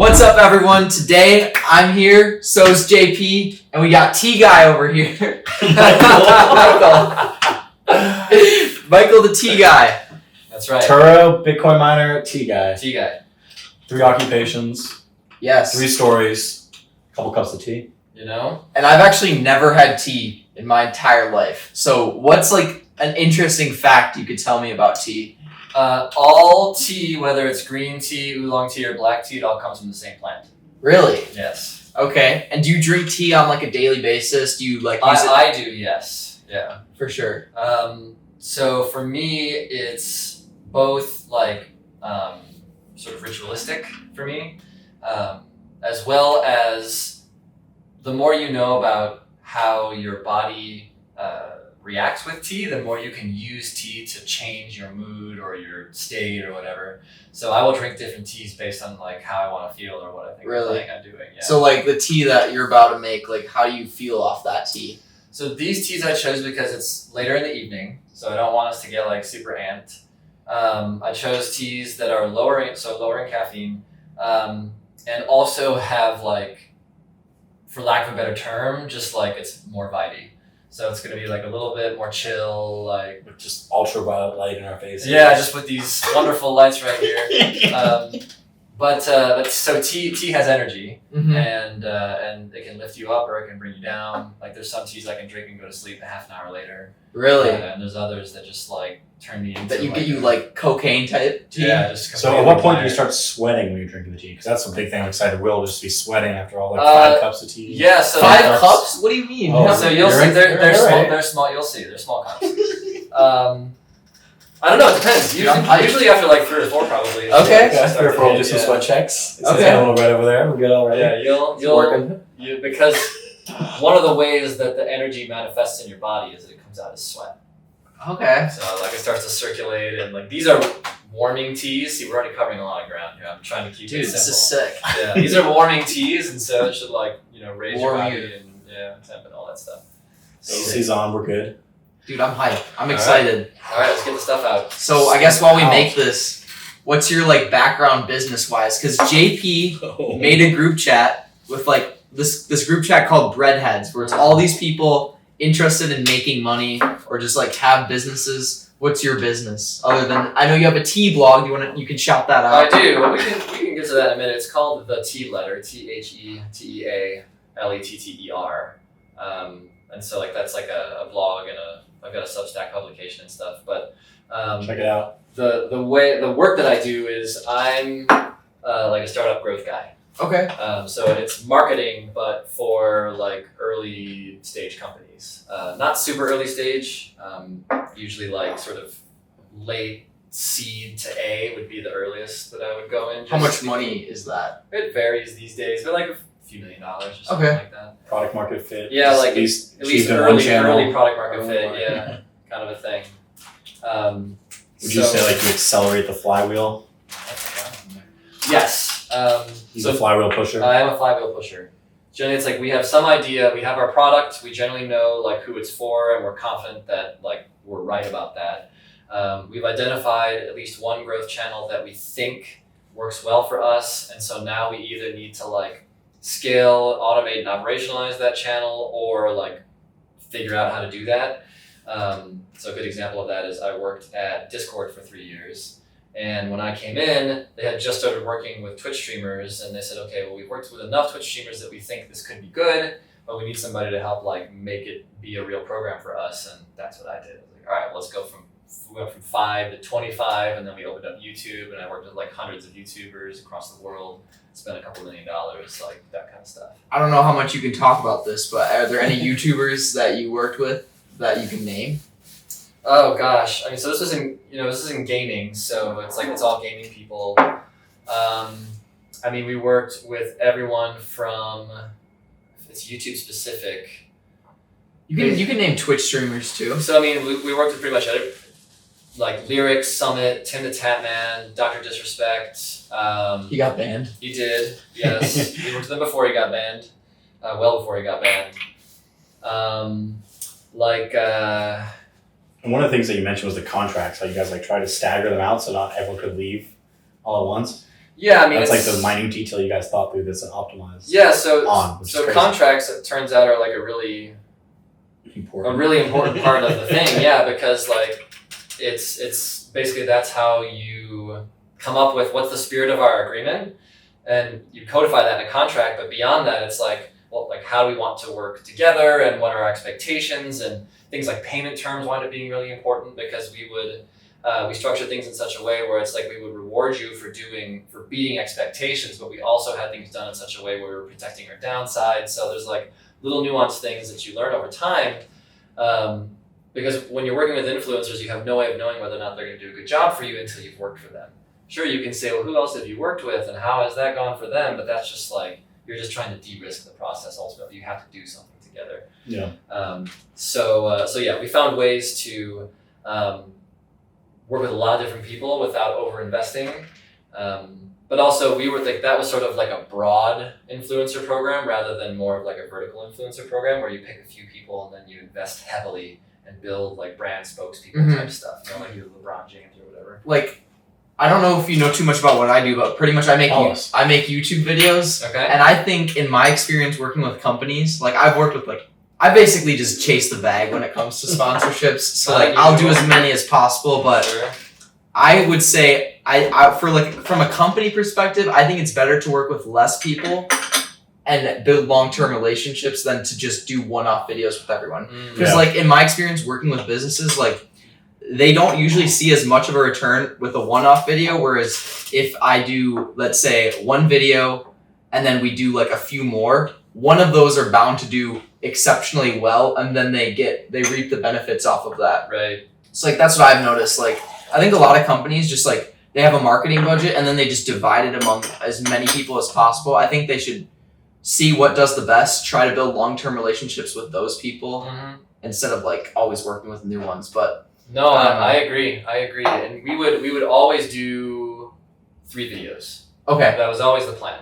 What's up, everyone? Today I'm here, so's JP, and we got T Guy over here. Michael the T Guy. That's right. Turo, Bitcoin miner, T Guy. T Guy. 3 occupations. Yes. 3 stories. A couple cups of tea. You know? And I've actually never had tea in my entire life. So what's like an interesting fact you could tell me about tea? All tea, whether it's green tea, oolong tea, or black tea, it all comes from the same plant. Really? Yes. Okay. And do you drink tea on like a daily basis? Do you like use it? I do, yes. Yeah. For sure. So for me, it's both like sort of ritualistic for me, as well as the more you know about how your body reacts with tea, the more you can use tea to change your mood or your state or whatever. So I will drink different teas based on like how I want to feel or what I think Really? I'm doing. Yeah. So like the tea that you're about to make, like how do you feel off that tea? So these teas I chose because it's later in the evening, so I don't want us to get like super amped. I chose teas that are lower in caffeine, and also have like, for lack of a better term, just like it's more vibey. So it's gonna be like a little bit more chill, like With just ultraviolet light in our faces. yeah, just with these wonderful lights right here. But so tea has energy, Mm-hmm. and it can lift you up or it can bring you down. Like there's some teas I can drink and go to sleep a half an hour later. Really? And there's others that just like turn me into That you get you like cocaine type tea? yeah, just So at what point do you start sweating when you're drinking the tea? Because that's a big thing. I'm excited. We'll just be sweating after all like 5 cups of tea. Yeah, so 5 that's- cups? What do you mean? Oh, How So many- you'll see right. they're You're small. right. They're small. You'll see they're small cups. I don't know. It depends. Dude, I'm hyped. Usually after like 3 or 4, probably. Okay. Okay, fair for all, just some sweat checks. It's Okay. a little red over there. We're good already. Yeah, you'll working. because one of the ways that the energy manifests in your body is that it comes out as sweat. Okay. So like it starts to circulate, and like these are warming teas. See, we're already covering a lot of ground here. I'm trying to keep Dude, it this is simple. sick. Yeah, these are warming teas, and so it should like raise Warm your body you. and temp and all that stuff. AC's on. We're good. Dude, I'm hyped. I'm All excited. All right, let's get the stuff out. So I guess while we Ouch. make this, what's your like background business wise? Because JP made a group chat with like this group chat called Breadheads, where it's all these people interested in making money or just like have businesses. What's your business? Other than I know you have a tea blog. You can shout that I out. do. We can get to that in a minute. It's called The Tea Letter. TheTealetter. And so like that's like a blog and I've got a Substack publication and stuff. But Check it out. the work that I do is I'm like a startup growth guy. Okay. So it's marketing, but for like early stage companies. Not super early stage. Usually like sort of late seed to A would be the earliest that I would go in. How much money is that? It varies these days, but like a few $1 million or something Okay. like that. Product market fit. Yeah, Just like at least early product market fit, yeah, kind of a thing. Would you say like you accelerate the flywheel? Yes. He's a flywheel pusher. I am a flywheel pusher. Generally, it's like we have some idea, we have our product, we generally know like who it's for, and we're confident that like we're right about that. We've identified at least one growth channel that we think works well for us, and so now we either need to like scale, automate, and operationalize that channel, or like figure out how to do that. So a good example of that is I worked at Discord for 3 years. And when I came in, they had just started working with Twitch streamers, and they said, okay, well, we've worked with enough Twitch streamers that we think this could be good, but we need somebody to help like make it be a real program for us. And that's what I did. I was like, all right, let's go we went from 5 to 25, and then we opened up YouTube, and I worked with like hundreds of YouTubers across the world, spent a couple $1 million, like that kind of stuff. I don't know how much you can talk about this, but are there any YouTubers that you worked with that you can name? Oh gosh, I mean, so this is in gaming, so it's all gaming people. I mean, we worked with everyone from, if it's YouTube specific. You can name Twitch streamers too. So I mean, we worked with pretty much like Lyrics, Summit, Tim the Tatman, Dr. Disrespect. He got banned. He did, yes. We worked with him before he got banned, well before he got banned. And one of the things that you mentioned was the contracts, how you guys like try to stagger them out so not everyone could leave all at once. Yeah, I mean, That's like it's- the minute detail you guys thought through this and optimized. Yeah, so On, which is so crazy. contracts, it turns out, are like a really important part of the thing. Yeah, because like it's basically that's how you come up with what's the spirit of our agreement, and you codify that in a contract. But beyond that, it's like, well, like how do we want to work together, and what are our expectations, and things like payment terms wind up being really important because we structure things in such a way where it's like we would reward you for beating expectations, but we also had things done in such a way where we're protecting our downside. So there's like little nuanced things that you learn over time, because when you're working with influencers, you have no way of knowing whether or not they're going to do a good job for you until you've worked for them. Sure, you can say, well, who else have you worked with and how has that gone for them? But that's just like, you're just trying to de-risk the process. Ultimately, you have to do something together. Yeah. So yeah, we found ways to work with a lot of different people without over-investing. But also we were like, that was sort of like a broad influencer program rather than more of like a vertical influencer program where you pick a few people and then you invest heavily and build like brand spokespeople type stuff. You know, like you LeBron James or whatever. Like, I don't know if you know too much about what I do, but pretty much I make YouTube videos. Okay. And I think in my experience working with companies, like I've worked with like, I basically just chase the bag when it comes to sponsorships. So like I'll do as many as possible, but Sure. I would say I for like from a company perspective, I think it's better to work with less people and build long-term relationships than to just do one-off videos with everyone. Because Yeah. like in my experience working with businesses, like they don't usually see as much of a return with a one-off video, whereas if I do, let's say, one video and then we do like a few more, one of those are bound to do exceptionally well, and then they reap the benefits off of that. Right. So like that's what I've noticed. Like I think a lot of companies just like they have a marketing budget and then they just divide it among as many people as possible. I think they should see what does the best, try to build long-term relationships with those people instead of like always working with new ones. But No, I agree. And we would always do 3 videos. okay. That was always the plan.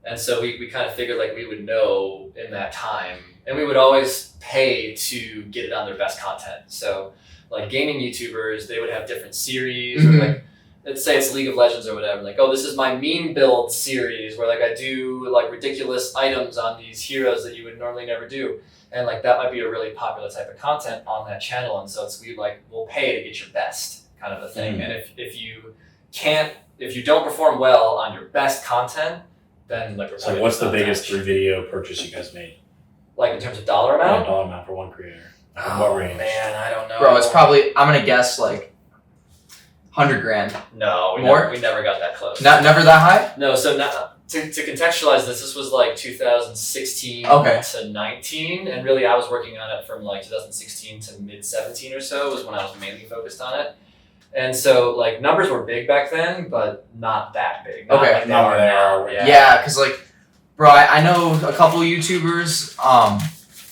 And so we kind of figured like we would know in that time, and we would always pay to get it on their best content. So like gaming YouTubers, they would have different series, or like let's say it's League of Legends or whatever. Like, oh, this is my meme build series where like I do like ridiculous items on these heroes that you would normally never do. And like that might be a really popular type of content on that channel, and so we'll pay to get your best kind of a thing. And if you don't perform well on your best content, then like So what's the biggest 3 video purchase you guys made? like in terms of dollar amount? Dollar amount for one creator. In Oh what range? man, I don't know. Bro, it's probably I'm gonna guess like $100,000. no, More? We never got that close. Not never that high? No, so now, to contextualize this was like 2016 Okay. to 19, and really I was working on it from like 2016 to mid 17 or so was when I was mainly focused on it. And so like numbers were big back then, but not that big. Not Okay. like they Not are where they now. are. Yeah, because like, bro, I know a couple YouTubers.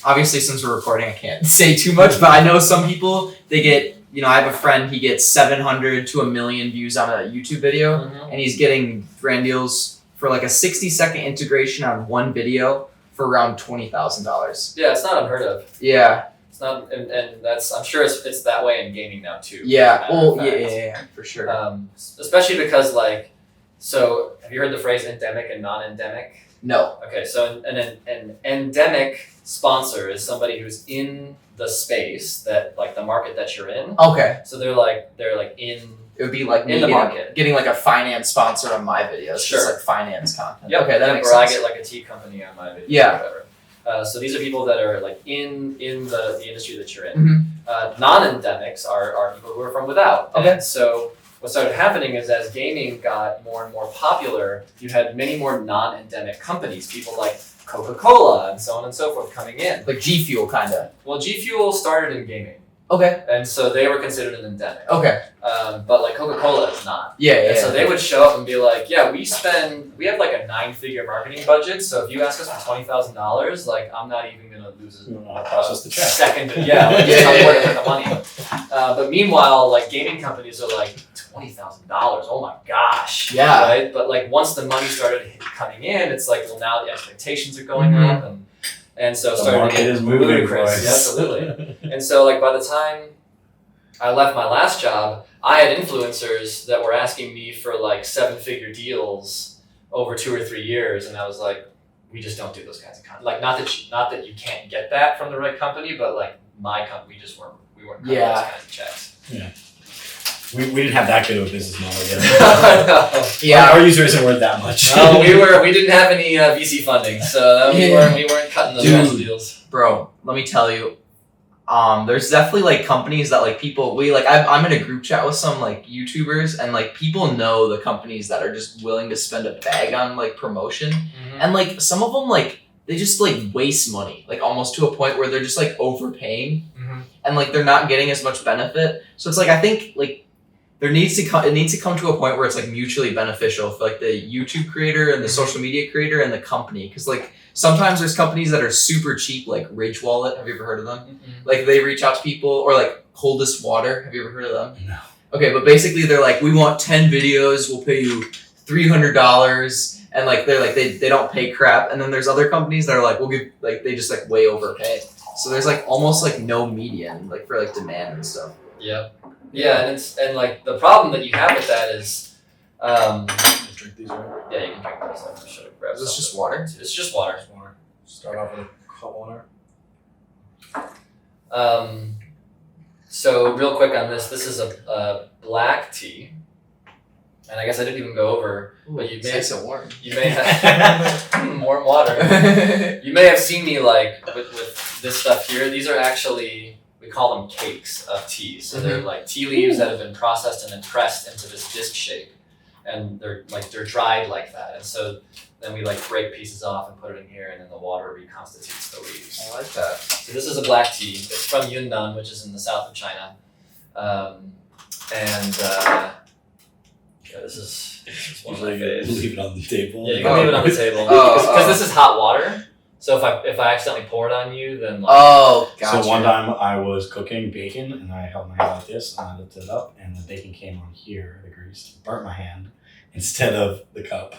Obviously, since we're recording, I can't say too much, but I know some people. They get, I have a friend. He gets 700 to 1 million views on a YouTube video, Mhm. and he's getting brand deals for like a 60-second integration on one video for around $20,000. Yeah, it's not unheard of. Yeah. It's not, and that's I'm sure it's that way in gaming now too. Yeah. as a matter of Well, yeah, fact. yeah, for sure. Especially because like, so have you heard the phrase endemic and non-endemic? No. Okay, so an endemic sponsor is somebody who's in the space that like the market that you're in. Okay. So they're like in. It would be like me In the getting, market. getting like a finance sponsor on my videos. Sure. Just like finance content. Yep. Okay, that yep, makes or sense. I get like a tea company on my video. Yeah. Or whatever. So these are people that are like in the industry that you're in. Mhm. Non-endemics are people who are from without. Okay. And so what started happening is as gaming got more and more popular, you had many more non-endemic companies, people like Coca-Cola and so on and so forth coming in. Like G Fuel, kind of. Well, G Fuel started in gaming, Okay. and so they were considered an endemic. Okay. But like Coca-Cola is not. Yeah, yeah. And so they would show up and be like, yeah, we have like a 9-figure marketing budget, so if you ask us for $20,000, like I'm not even gonna lose I'll process the check. second. Yeah, like Yeah, just tell me yeah, where to yeah. put the money. But meanwhile, like gaming companies are like $20,000. Oh my gosh. Yeah. Right. But like once the money started coming in, it's like, well, now the expectations are going Mhm. up, and so it The started to market get is moving, ludicrous. boys. Yeah, absolutely. And so like by the time I left my last job, I had influencers that were asking me for like 7-figure deals over 2 or 3 years, and I was like, we just don't do those kinds of content. Like, not that you can't get that from the right company, but like my company, we weren't cutting those kinds of checks. Yeah. We didn't have that good of a business model yet. Yeah, our users isn't worth that much. No, we didn't have any VC funding, so we weren't cutting those kinds of deals. Bro, let me tell you, there's definitely like companies that like people I'm in a group chat with some like YouTubers, and like people know the companies that are just willing to spend a bag on like promotion, and like some of them like they just like waste money, like almost to a point where they're just like overpaying, and like they're not getting as much benefit. So it's like I think like it needs to come to a point where it's like mutually beneficial for like the YouTube creator and the social media creator and the company, because like sometimes there's companies that are super cheap, like Ridge Wallet. Have you ever heard of them? Like they reach out to people, or like Coldest Water. Have you ever heard of them? No. Okay, but basically they're like, we want 10 videos, we'll pay you $300, and like they're like they don't pay crap. And then there's other companies that are like, we'll give like they just like way overpay. So there's like almost like no median like for like demand and stuff. Yeah. Yeah, and like the problem that you have with that is, Drink these, right? yeah, you can drink this. I should have grabbed Is this something. just water? It's just water. Just water. Start off with a hot water. So real quick on this is a black tea, and I guess I didn't even go over, but It's nice and warm. you may have warm water. You may have seen me like with this stuff here. These are actually, we call them cakes of tea. So they're like tea leaves that have been processed and then pressed into this disc shape, and they're dried like that. And so then we like break pieces off and put it in here, and then the water reconstitutes the leaves. I like that. So this is a black tea. It's from Yunnan, which is in the south of China. Yeah, this is one of my faves. Leave it on the table. Yeah, you can leave it on the table Oh, because this is hot water. So if I accidentally pour it on you, then like, Oh, gotcha. So one time I was cooking bacon and I held my hand like this and I lifted it up and the bacon came on here, the grease, burnt my hand instead of the cup.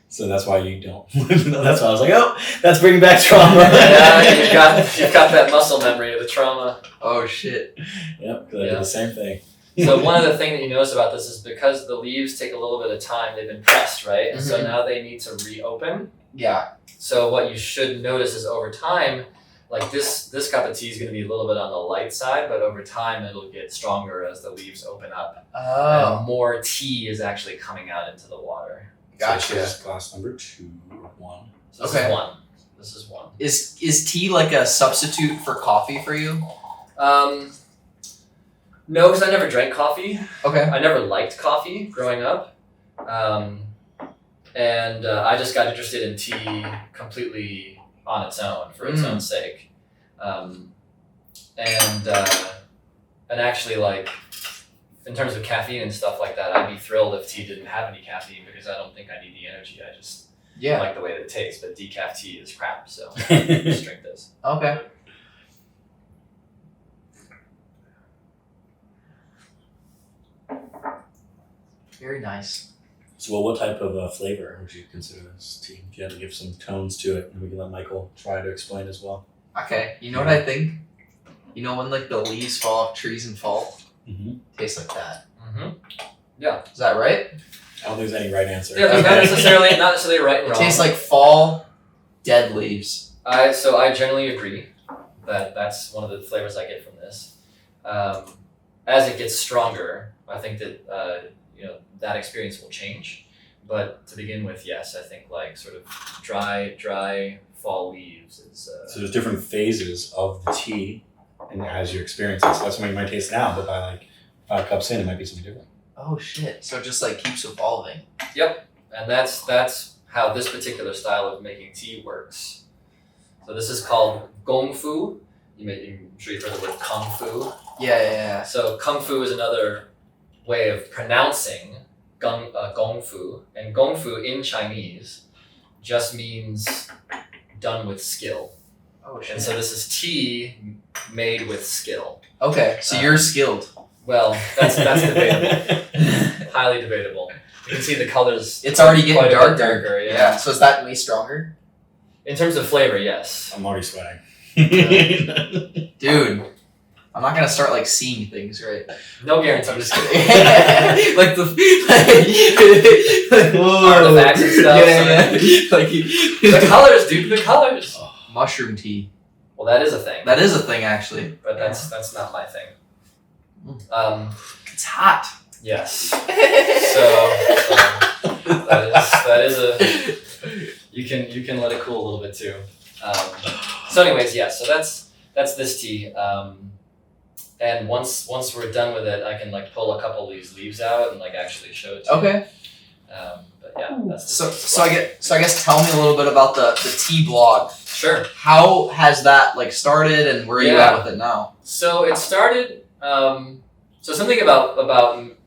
So that's why you don't. That's why I was like, oh, that's bringing back trauma. Yeah, you've got that muscle memory of the trauma. Oh shit. Yep, because I did the same thing. So one of the things that you notice about this is because the leaves take a little bit of time, they've been pressed, right? And so now they need to reopen. Yeah. So what you should notice is over time, like this cup of tea is going to be a little bit on the light side, but over time it'll get stronger as the leaves open up. Oh. And more tea is actually coming out into the water. So this is glass number 2 or 1. So this is one. This is one. Is tea like a substitute for coffee for you? No, because I never drank coffee. Okay. I never liked coffee growing up. And I just got interested in tea completely on its own, for its own sake. And actually, like, in terms of caffeine and stuff like that, I'd be thrilled if tea didn't have any caffeine because I don't think I need the energy. I just like the way that it tastes. But decaf tea is crap, so just drink this. Okay. Very nice. So what type of flavor would you consider this tea? If you had to give some tones to it, and we can let Michael try to explain as well. Okay. You know what I think? You know when like the leaves fall off trees and fall? Tastes like that. Yeah. Is that right? I don't think there's any right answer. Yeah, there's not necessarily right and It wrong. tastes like fall, dead leaves. So I generally agree that that's one of the flavors I get from this. As it gets stronger, I think that that experience will change. But to begin with, yes, I think like sort of dry fall leaves is. So there's different phases of the tea, and as you experience it, so that's something you might taste now, but by like 5 cups in, it might be something different. Oh shit! So it just like keeps evolving. Yep, and that's how this particular style of making tea works. So this is called gong fu. I'm sure you've heard the word kung fu. Yeah. So kung fu is another way of pronouncing gong fu, and gong fu in Chinese just means done with skill. Oh shit. And so this is tea made with skill. Okay, so you're skilled. Well, that's debatable. Highly debatable. You can see the colors. It's already getting quite a bit darker. darker. Yeah. So is that way stronger? In terms of flavor, yes. I'm already sweating. Dude, I'm not gonna start like seeing things, right? No guarantee. I'm just kidding. Like the Artifacts and stuff. Yeah. Like The colors, dude. The colors. mushroom tea. Well, that is a thing. That is a thing, actually. But that's not my thing. It's hot. Yes. So that is a. You can let it cool a little bit too. So anyways, yeah. So that's this tea. And once we're done with it, I can like pull a couple of these leaves out and like actually show it to you. Okay. But yeah, that's So I guess tell me a little bit about the tea blog. Sure. How has that like started, and where are you at with it now? So it started. So something about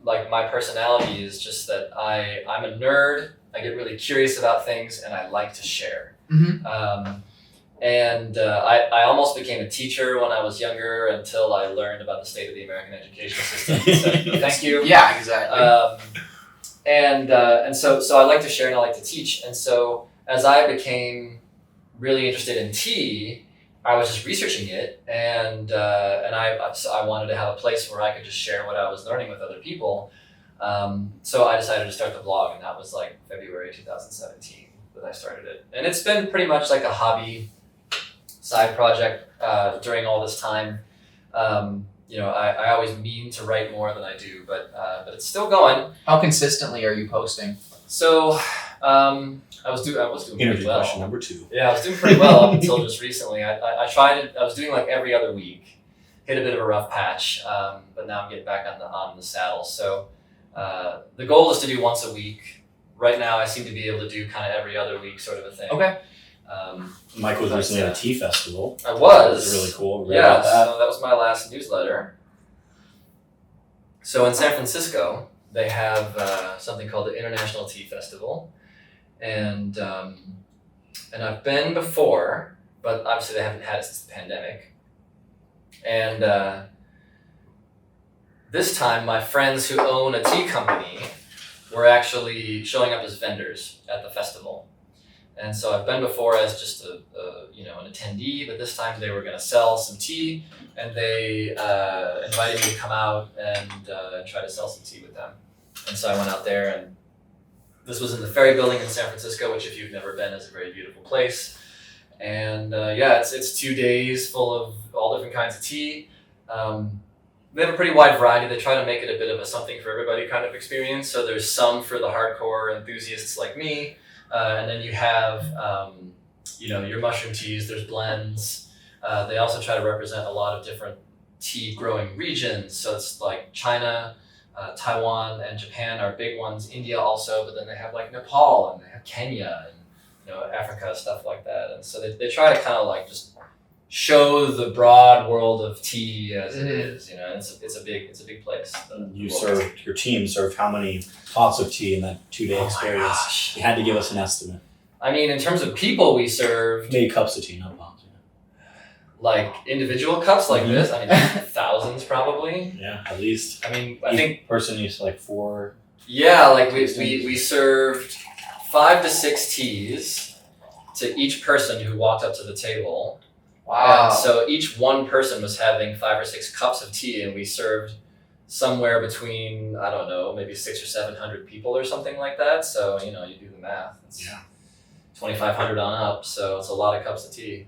like my personality is just that I'm a nerd. I get really curious about things, and I like to share. Mm-hmm. I almost became a teacher when I was younger until I learned about the state of the American education system. So, thank you. Yeah, exactly. And so I like to share and I like to teach. And so as I became really interested in tea, I was just researching it, and I wanted to have a place where I could just share what I was learning with other people. So I decided to start the blog, and that was like February 2017 that I started it. And it's been pretty much like a hobby side project during all this time. I always mean to write more than I do, but it's still going. How consistently are you posting? So I was doing pretty Interview well. question number 2. Yeah, I was doing pretty well up until just recently. I tried it. I was doing like every other week. Hit a bit of a rough patch, but now I'm getting back on the saddle. So the goal is to do once a week. Right now, I seem to be able to do kind of every other week, sort of a thing. Okay. Mike was recently at a tea festival. I was. It was really cool. Yeah, so that was my last newsletter. So in San Francisco, they have something called the International Tea Festival, and I've been before, but obviously they haven't had it since the pandemic. And this time, my friends who own a tea company were actually showing up as vendors at the festival. And so I've been before as just an attendee, but this time they were going to sell some tea, and they invited me to come out and try to sell some tea with them. And so I went out there, and this was in the Ferry Building in San Francisco, which if you've never been is a very beautiful place. And it's 2 days full of all different kinds of tea. They have a pretty wide variety. They try to make it a bit of a something for everybody kind of experience. So there's some for the hardcore enthusiasts like me. And then you have, your mushroom teas, there's blends. They also try to represent a lot of different tea growing regions. So it's like China, Taiwan, and Japan are big ones. India also, but then they have like Nepal, and they have Kenya, and Africa, stuff like that. And so they try to kind of like just show the broad world of tea as it is. It's a big place. Your team served how many pots of tea in that 2-day experience? Gosh. You had to give us an estimate. I mean, in terms of people we served, Maybe cups of tea, not pots. like individual cups like Mhm. this, I mean, thousands probably. Yeah, at least. I mean, I think, Each person used like 4. yeah, like we served 5 to 6 teas to each person who walked up to the table. Wow. And so each one person was having 5 or 6 cups of tea, and we served somewhere between, I don't know, maybe 600 or 700 people or something like that. So, you do the math. It's 2,500 on up, so it's a lot of cups of tea.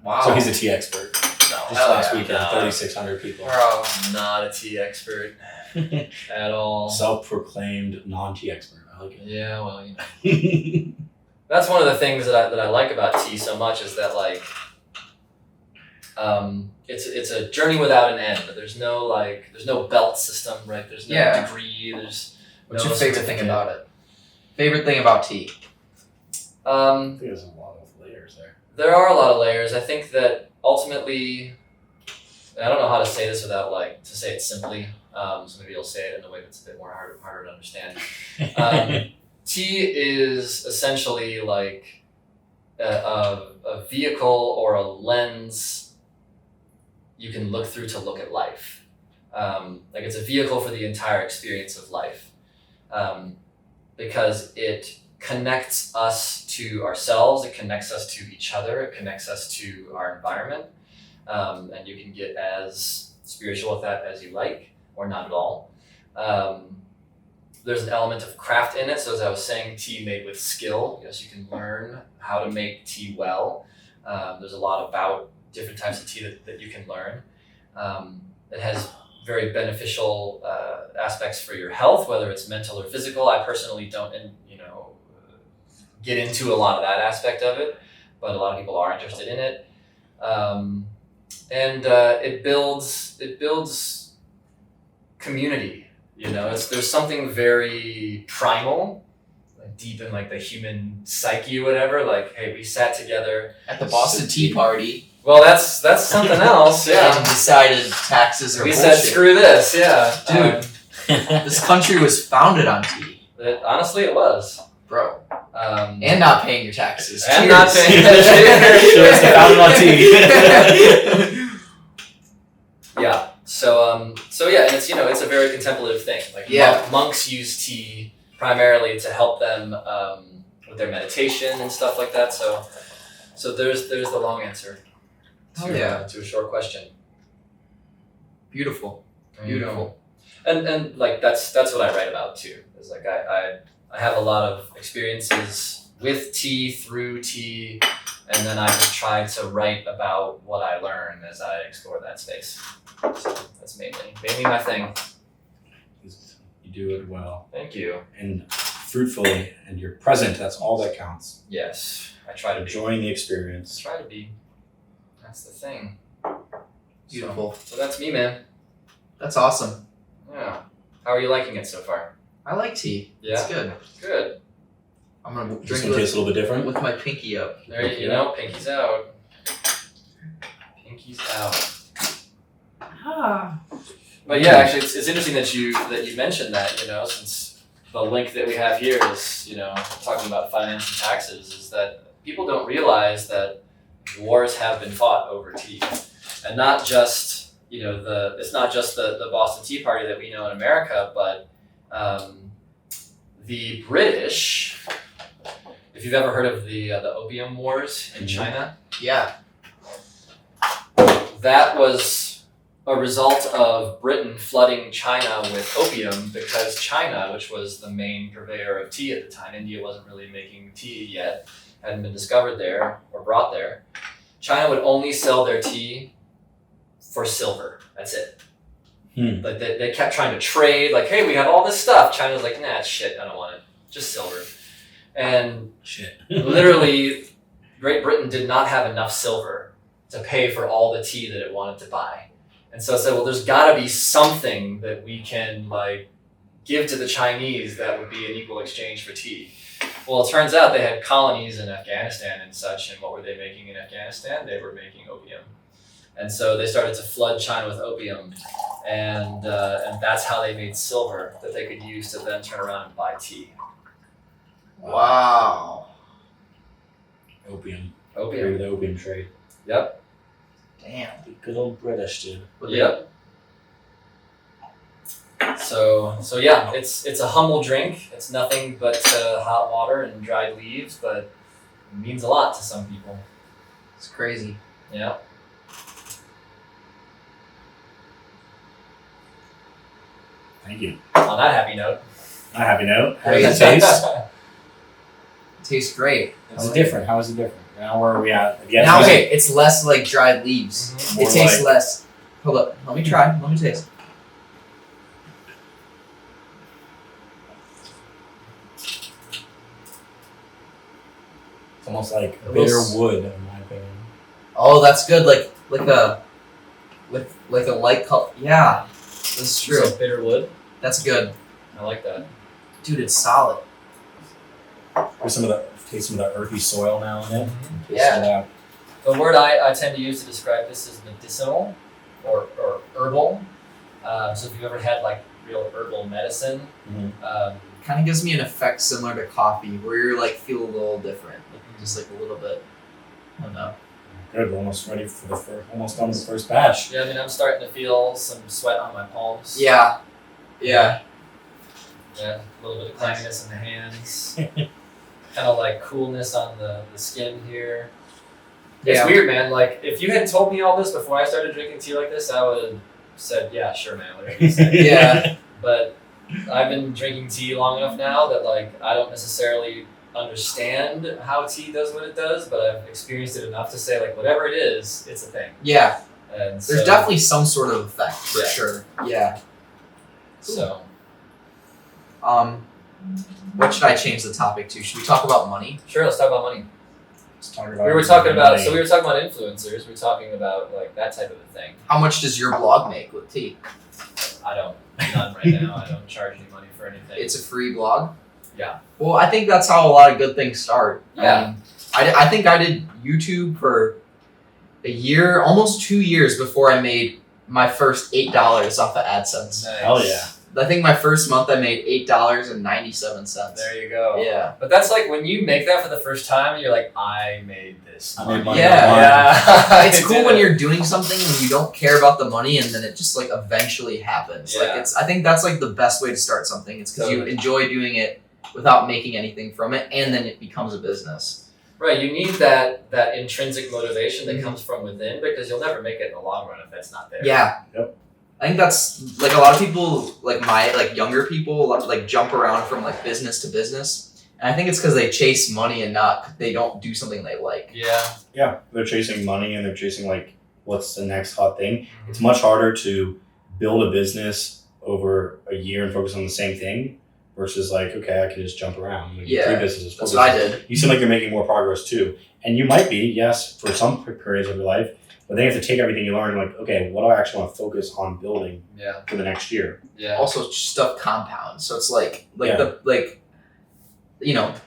Wow. So he's a tea expert. No, Just last weekend, 3,600 people. Bro. I'm not a tea expert at all. Self-proclaimed non-tea expert. I like Yeah, well, it. that's one of the things that I like about tea so much is that like it's a journey without an end. There's no belt system, right? There's no Yeah. degree. There's What's no your favorite thing certificate. about it? Favorite thing about tea? I think there's a lot of layers there. There are a lot of layers. I think that ultimately, and I don't know how to say this without to say it simply. So maybe I'll say it in a way that's a bit more harder to understand. Tea is essentially like a vehicle or a lens you can look through to look at life. It's a vehicle for the entire experience of life, because it connects us to ourselves, it connects us to each other, it connects us to our environment. and you can get as spiritual with that as you like, or not at all. There's an element of craft in it. So as I was saying, tea made with skill. Yes, you can learn how to make tea well. There's a lot about different types of tea that you can learn. It has very beneficial aspects for your health, whether it's mental or physical. I personally don't, get into a lot of that aspect of it, but a lot of people are interested in it. And it builds community. There's something very primal, like deep in like the human psyche or whatever. Like, hey, we sat together At the Boston Tea Party. Well, that's something else. Yeah, And decided taxes are we bullshit. said screw this. Yeah, Dude. This country was founded on tea, honestly, it was. bro. Um, And not paying your taxes. And Cheers. not paying- Cheers to founded on tea. Yeah. So yeah, and it's a very contemplative thing. Like Yeah. monks use tea primarily to help them with their meditation and stuff like that. So there's the long answer Oh, yeah. to a short question. Beautiful. There you go. Beautiful. And like that's what I write about too. Is like I have a lot of experiences with tea, through tea, and then I just try to write about what I learn as I explore that space. So that's mainly my thing. You do it well Thank you. and fruitfully, and you're present. That's all that counts. Yes, I try to be. Enjoying the experience. Try to be. That's the thing. Beautiful. So that's me, man. That's awesome. Yeah. How are you liking it so far? I like tea. Yeah. It's good. Good. I'm gonna This drink one tastes a little bit different. with my pinky up. There you know, pinky's out. Pinky's out. Ah. But yeah, actually, it's interesting that you mentioned that. Since the link that we have here is talking about finance and taxes, is that people don't realize that wars have been fought over tea, and not just it's not just the Boston Tea Party that we know in America, but the British. If you've ever heard of the Opium Wars in China, Yeah. that was a result of Britain flooding China with opium because China, which was the main purveyor of tea at the time, India wasn't really making tea yet, hadn't been discovered there or brought there. China would only sell their tea for silver. That's it. Like they kept trying to trade, like, hey, we have all this stuff. China's like, nah, it's shit, I don't want it. Just silver. And Shit. literally, Great Britain did not have enough silver to pay for all the tea that it wanted to buy. And so I said, well, there's got to be something that we can give to the Chinese that would be an equal exchange for tea. Well, it turns out they had colonies in Afghanistan and such, and what were they making in Afghanistan? They were making opium. And so they started to flood China with opium, and that's how they made silver that they could use to then turn around and buy tea. Wow. Opium. Opium. The opium trade. Yep. Damn. The good old British, dude. Yep. So yeah, it's a humble drink. It's nothing but hot water and dried leaves, but it means a lot to some people. It's crazy. Yeah. Thank you. On that happy note. On a happy note. How Great. does it taste? It tastes great. How's it different? How is it different? Now where are we at? Yeah, Now, okay, it's less like dried leaves. Mhm. It More tastes like- less. Hold up. Let me try. Let me taste. It's almost like It bitter was- wood, in my opinion. Oh, that's good. Like a light color. Yeah, that's true. So bitter wood. That's good, I like that. dude. It's solid. There's taste some of that earthy soil now in it. Yeah. Taste it The word I tend to use to describe this is medicinal or herbal. So if you've ever had real herbal medicine, Kind of gives me an effect similar to coffee, where you're feel a little different, just a little bit. I don't know. Good. We're almost ready for almost done with the first batch. yeah, I mean, I'm starting to feel some sweat on my palms. Yeah. Yeah. Yeah, a little bit of clamminess in the hands. Kind of coolness on the skin here. It's Yeah. weird, man. Like, if you hadn't told me all this before I started drinking tea like this, I would have said, yeah, sure, man, whatever you say. Yeah. But I've been drinking tea long enough now that, like, I don't necessarily understand how tea does what it does, but I've experienced it enough to say, like, whatever it is, it's a thing. Yeah. And There's so, definitely some sort of effect for Yeah. sure. Yeah. So, What should I change the topic to? Should we talk about money? sure, let's talk about money. Let's talk about We were talking about, money. so we were talking about influencers. We were talking about, like, that type of a thing. How much does your blog make with tea? I don't, none right now. I don't charge any money for anything. It's a free blog? Yeah. Well, I think that's how a lot of good things start. Yeah. I think I did YouTube for a year, almost 2 years before I made my first $8 off of AdSense. Nice. Hell yeah. I think my first month I made $8.97. There you go. Yeah. But that's like when you make that for the first time, you're like, I made this. I made money. Yeah. online. Yeah. It's cool when you're doing something and you don't care about the money and then it just like eventually happens. Like Yeah. I think that's like the best way to start something. It's because you Totally. enjoy doing it without making anything from it and then it becomes a business. Right, you need that intrinsic motivation that Mhm. comes from within because you'll never make it in the long run if that's not there. Yeah. Yep. I think that's like a lot of people like younger people like jump around from like business to business. And I think it's because they chase money and they don't do something they like. Yeah. Yeah, they're chasing money and they're chasing like what's the next hot thing. It's much harder to build a business over a year and focus on the same thing versus like, okay, I can just jump around. Like, Yeah, 3 businesses, 4 That's what I businesses. did. You seem like you're making more progress too. And you might be, yes, for some periods of your life, but then you have to take everything you learn and like, okay, what do I actually want to focus on building Yeah. for the next year? Yeah. Also stuff compounds. So it's like Yeah.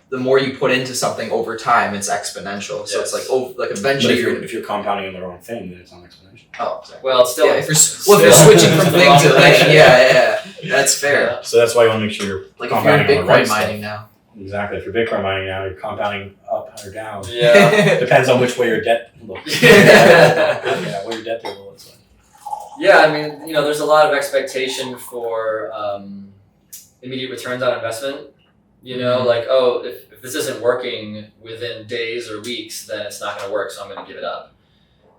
the more you put into something over time, it's exponential. So it's Yes. like But eventually if you're compounding in the wrong thing, then it's not exponential. oh, sorry. Well, it's still. Yeah, if you're switching from thing to thing, yeah, that's fair. Yeah. So that's why you want to make sure you're Like if you're in compounding on the right Bitcoin stuff. mining now. Exactly. If you're Bitcoin mining now, you're compounding up or down. Yeah. Depends on which way your debt looks. Yeah. Yeah, what your debt table looks like. Yeah, I mean, there's a lot of expectation for immediate returns on investment. Like, oh, if this isn't working within days or weeks, then it's not going to work, so I'm going to give it up.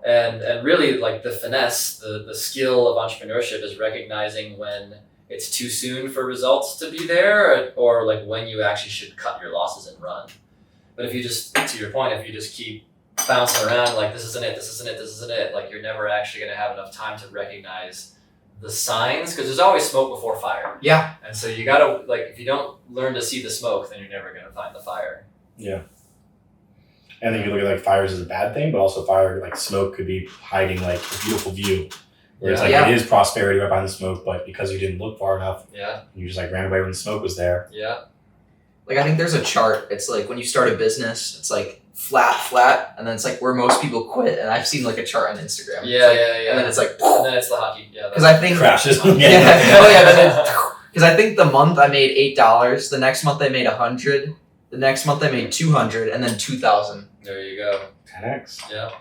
And really, like, the finesse, the skill of entrepreneurship is recognizing when it's too soon for results to be there, or like when you actually should cut your losses and run. But if you just, to your point, if you just keep bouncing around like this isn't it, like you're never actually going to have enough time to recognize the signs, because there's always smoke before fire. Yeah. And so you gotta, like, if you don't learn to see the smoke, then you're never gonna find the fire. Yeah. And then you look at like fires as a bad thing, but also fire, like smoke could be hiding like a beautiful view. Where it's like Yeah. it is prosperity right behind the smoke, but because you didn't look far enough, Yeah, you just like ran away when the smoke was there. yeah, Like I think there's a chart. It's like when you start a business, it's like flat, and then it's like where most people quit. And I've seen like a chart on Instagram. yeah, It's like- yeah. And then it's like And then it's the hockey. Yeah. because I think Crashes. yeah, oh yeah, because I think the month I made $8, the next month I made 100, the next month I made 200, and then 2,000. There you go. 10x. Yeah.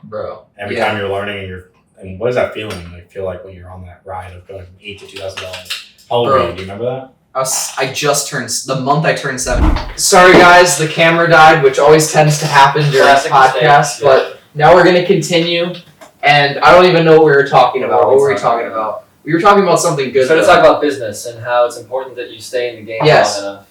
Every Yeah. time you're learning and what is that feeling? Like feel like when you're on that ride of going from $8 to $2,000. How old were Bro. you? Do you remember that? I just turned the month I turned 7. Sorry guys, the camera died, which always tends to happen during Classic podcasts. mistake, yeah. But now we're gonna continue, and I don't even know what we were talking about. What were we talking about? We were talking about something good. So to though. talk about business and how it's important that you stay in the game Yes. long enough.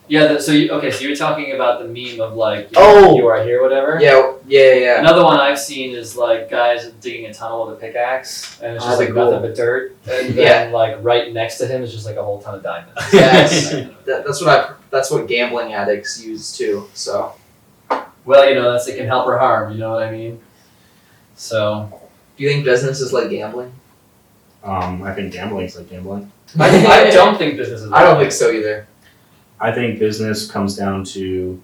Yeah. So you were talking about the meme of like, Oh. you are here, whatever. Yeah. Another one I've seen is like guys digging a tunnel with a pickaxe, and it's just like cool. nothing but dirt, and then like right next to him is just like a whole ton of diamonds. Yes. That's what gambling addicts use too. So Well, it can help or harm. You know what I mean? So do you think business is like gambling? I think gambling's like gambling. I don't think business is. I don't think so either. I think business comes down to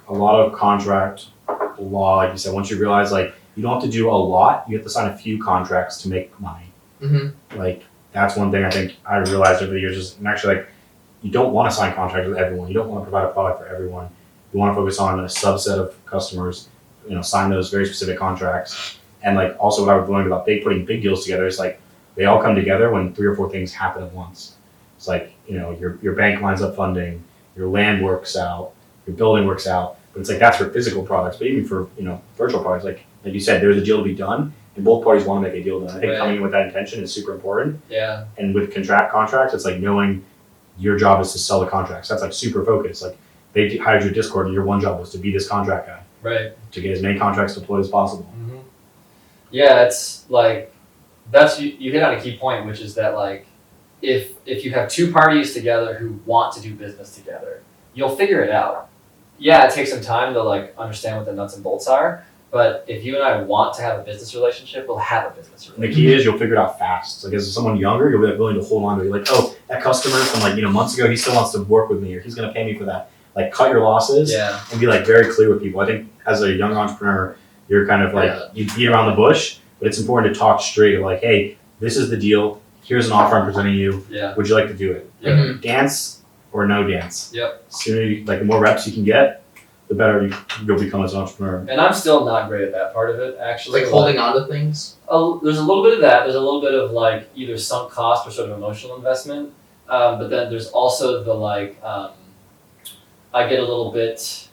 a lot of contract law. Like you said, once you realize like you don't have to do a lot, you have to sign a few contracts to make money. Mm-hmm. Like that's one thing I think I realized over the years. And actually, like you don't want to sign contracts with everyone. You don't want to provide a product for everyone. You want to focus on a subset of customers. Sign those very specific contracts. And like also what I've learned about putting big deals together is like they all come together when 3 or 4 things happen at once. It's like your bank lines up funding, your land works out, your building works out. But it's like that's for physical products, but even for virtual products, like you said, there's a deal to be done, and both parties want to make a deal done. I think coming in with that intention is super important. Yeah. And with contracts, it's like knowing your job is to sell the contracts. That's like super focused. Like they hired your Discord, and your one job was to be this contract guy, Right. to get as many contracts deployed as possible. Mm-hmm. Yeah, it's like you hit on a key point, which is that like if you have two parties together who want to do business together, you'll figure it out. Yeah, it takes some time to like understand what the nuts and bolts are, but if you and I want to have a business relationship, we'll have a business And relationship. the key is you'll figure it out fast. Like as someone younger, you'll be willing to hold on to it. You're like, oh, that customer from like months ago, he still wants to work with me, or he's gonna pay me for that. Like cut your losses Yeah. and be like very clear with people. I think as a young entrepreneur, you're kind of like you beat around the bush, but it's important to talk straight. Like, hey, this is the deal. Here's an offer I'm presenting you. Yeah. Would you like to do it? Yeah. Dance or no dance? Yep. Sooner the more reps you can get, the better you'll become as an entrepreneur. And I'm still not great at that part of it, actually. Like holding on to things. There's a little bit of that. There's a little bit of like either sunk cost or sort of emotional investment. But then there's also the like, I get a little bit,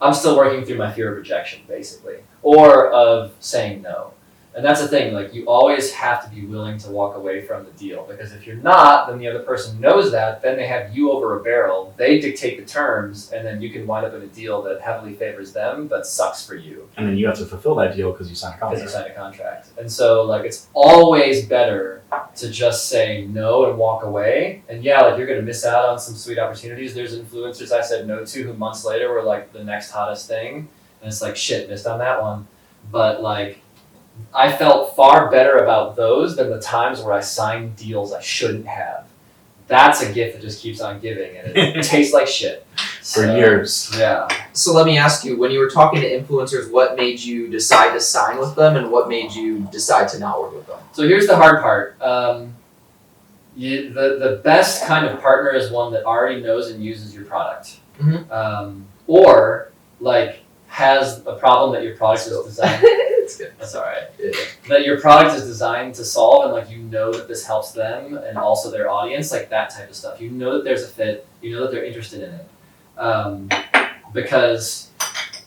I'm still working through my fear of rejection, basically, or of saying no. And that's the thing, like you always have to be willing to walk away from the deal, because if you're not, then the other person knows that, then they have you over a barrel, they dictate the terms, and then you can wind up in a deal that heavily favors them but sucks for you. And then you have to fulfill that deal because you signed a Because contract. you signed a contract. And so like it's always better to just say no and walk away. And yeah, like you're gonna miss out on some sweet opportunities. There's influencers I said no to who months later were like the next hottest thing. And it's like shit, missed on that one. But like I felt far better about those than the times where I signed deals I shouldn't have. That's a gift that just keeps on giving, and it tastes like shit. For years. Yeah. So let me ask you, when you were talking to influencers, what made you decide to sign with them, and what made you decide to not work with them? So here's the hard part. The best kind of partner is one that already knows and uses your product. Mhm. Or like has a problem that your product is designed. It's good. That's all right. Yeah. That your product is designed to solve, and like you know that this helps them and also their audience, like that type of stuff. You know that there's a fit. You know that they're interested in it. Because,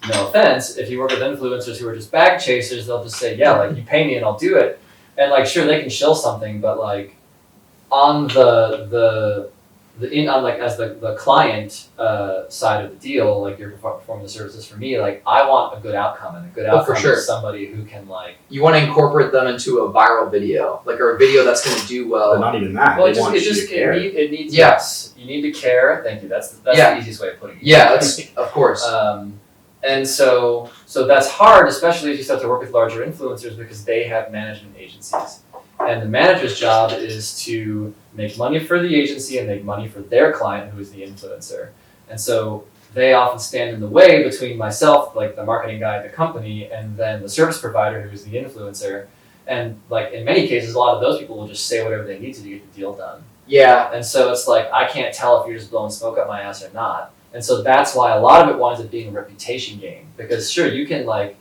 no offense, if you work with influencers who are just bag chasers, they'll just say, yeah, like you pay me and I'll do it. And like sure they can shill something, but like on the client side of the deal, like you're performing the services for me, like I want a good outcome, and a good outcome for sure. is somebody who can like. You want to incorporate them into a viral video, like or a video that's going to do well. But not even that. Well, They want you to care. it needs Yeah. yes, you need to care. Thank you. That's Yeah. the easiest way of putting it. Yeah, that's of course. And so that's hard, especially if you start to work with larger influencers, because they have management agencies. And the manager's job is to make money for the agency and make money for their client, who is the influencer. And so they often stand in the way between myself, like the marketing guy at the company, and then the service provider, who is the influencer. And like in many cases, a lot of those people will just say whatever they need to get the deal done. Yeah. And so it's like, I can't tell if you're just blowing smoke up my ass or not. And so that's why a lot of it winds up being a reputation game. Because sure, you can like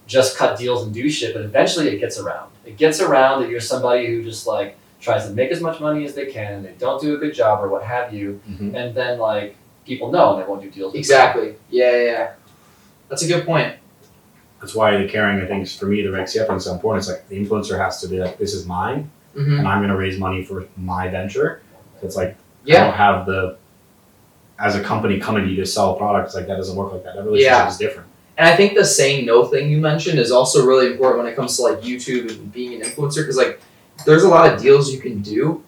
just cut deals and do shit, but eventually it gets around. It gets around that you're somebody who just like tries to make as much money as they can, and they don't do a good job or what have you. Mhm. And then like people know and they won't do deals with Exactly. Yeah. That's a good point. That's why the caring, I think, is, for me, the makes the effort so important. It's like the influencer has to be like, this is mine, Mm-hmm. and I'm going to raise money for my venture. It's like, I Yeah. don't have as a company coming to you to sell products, like that doesn't work like that. That relationship is different. And I think the saying no thing you mentioned is also really important when it comes to like YouTube and being an influencer, because like there's a lot of deals you can do,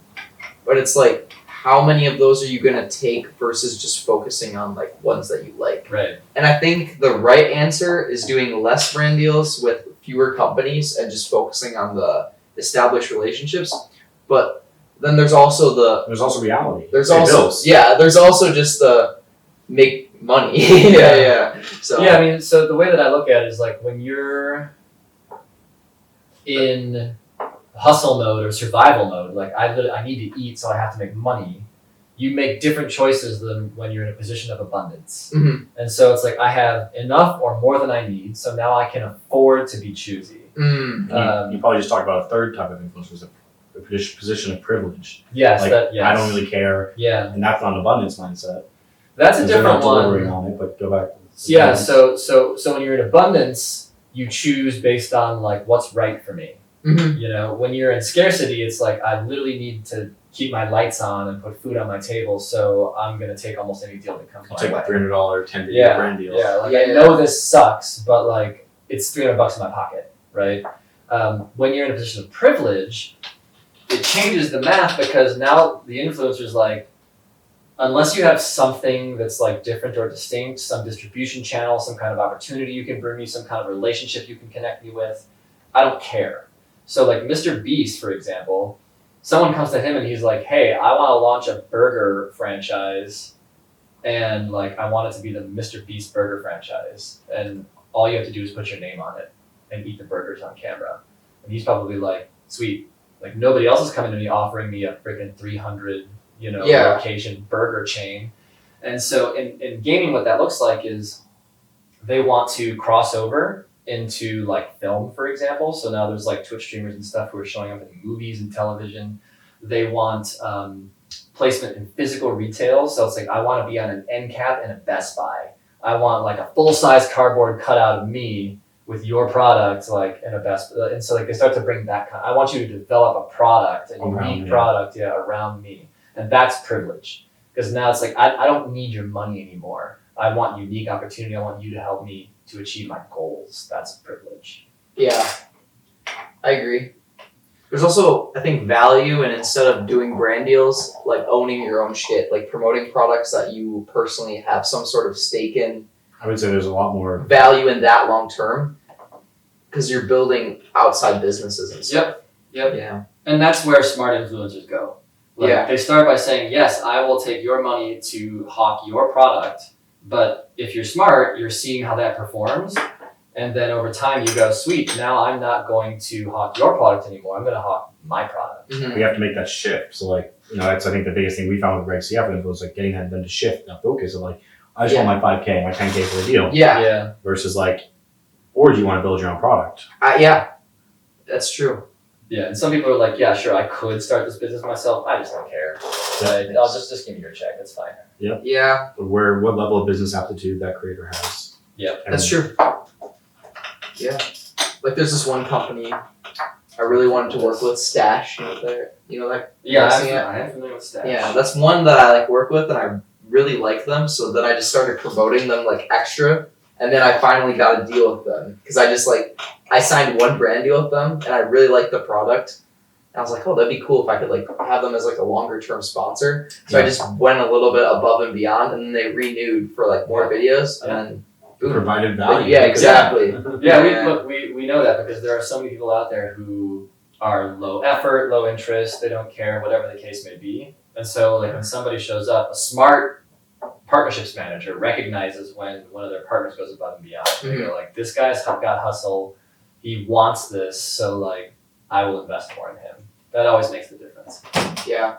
but it's like how many of those are you gonna take versus just focusing on like ones that you like. Right. And I think the right answer is doing less brand deals with fewer companies and just focusing on the established relationships. But then there's also reality. there's Pay also bills. there's also just the make money. yeah. So Yeah, I mean, so the way that I look at it is like when you're in hustle mode or survival mode, like I need to eat, so I have to make money. You make different choices than when you're in a position of abundance. Mhm. And so it's like I have enough or more than I need, so now I can afford to be choosy. Mm. You probably just talked about a third type of influencer, a position of privilege. Yes, Like, that yes. I don't really care, Yeah. and that's not an abundance mindset. That's a Because they're different not delivering one. on it, but go back. Yeah, so when you're in abundance, you choose based on like what's right for me. Mhm. You know, when you're in scarcity, it's like I literally need to keep my lights on and put food on my table, so I'm gonna take almost any deal that comes I'll my take way. a $300 10-day brand deal. Yeah, like I Yeah. know this sucks, but like it's $300 in my pocket, right? When you're in a position of privilege, it changes the math because now the influencer's like, unless you have something that's like different or distinct, some distribution channel, some kind of opportunity you can bring me, some kind of relationship you can connect me with, I don't care. So like Mr. Beast, for example, someone comes to him and he's like, hey, I want to launch a burger franchise and like I want it to be the Mr. Beast burger franchise. And all you have to do is put your name on it and eat the burgers on camera. And he's probably like, sweet. Like nobody else is coming to me offering me a freaking 300, location burger chain. And so in gaming, what that looks like is they want to cross over into like film, for example. So now there's like Twitch streamers and stuff who are showing up in movies and television. They want placement in physical retail. So it's like, I want to be on an end cap in a Best Buy. I want like a full-size cardboard cutout of me with your product, like in a Best Buy. And so like they start to bring that kind. I want you to develop a product, a unique product, around me. And that's privilege. Because now it's like, I don't need your money anymore. I want unique opportunity. I want you to help me to achieve my goals. That's privilege. Yeah, I agree. There's also, I think, value in instead of doing brand deals, like owning your own shit, like promoting products that you personally have some sort of stake in. I would say there's a lot more value in that long term because you're building outside businesses and stuff. Yep. Yeah. And that's where smart influencers go. Like, they start by saying, yes, I will take your money to hawk your product, but if you're smart, you're seeing how that performs, and then over time you go, sweet, now I'm not going to hawk your product anymore, I'm going to hawk my product. Mm-hmm. We have to make that shift. So like, that's I think the biggest thing we found with Reg CF was like getting them to shift that focus of like, I just want my 5K, my 10K for the deal. Yeah. Versus like, or do you want to build your own product? Yeah, that's true. Yeah, and some people are like, yeah, sure, I could start this business myself. I just don't care. Like, I'll just give me your check. It's fine. Yep. Yeah. What level of business aptitude that creator has. Yep. That's true. Yeah. Like there's this one company I really wanted to work with, Stash. You know that? Yeah, I am familiar with Stash. Yeah, that's one that I like work with, and I really like them. So then I just started promoting them like extra, and then I finally got a deal with them because I signed one brand deal with them, and I really liked the product. And I was like, oh, that'd be cool if I could like have them as like a longer term sponsor. So I just went a little bit above and beyond, and then they renewed for like more videos, and then provided value. Yeah, exactly. We know that because there are so many people out there who are low effort, low interest, they don't care, whatever the case may be. And so like when somebody shows up, a smart partnerships manager recognizes when one of their partners goes above and beyond. They go like, this guy's got hustle, he wants this, so like I will invest more in him. That always makes the difference. Yeah.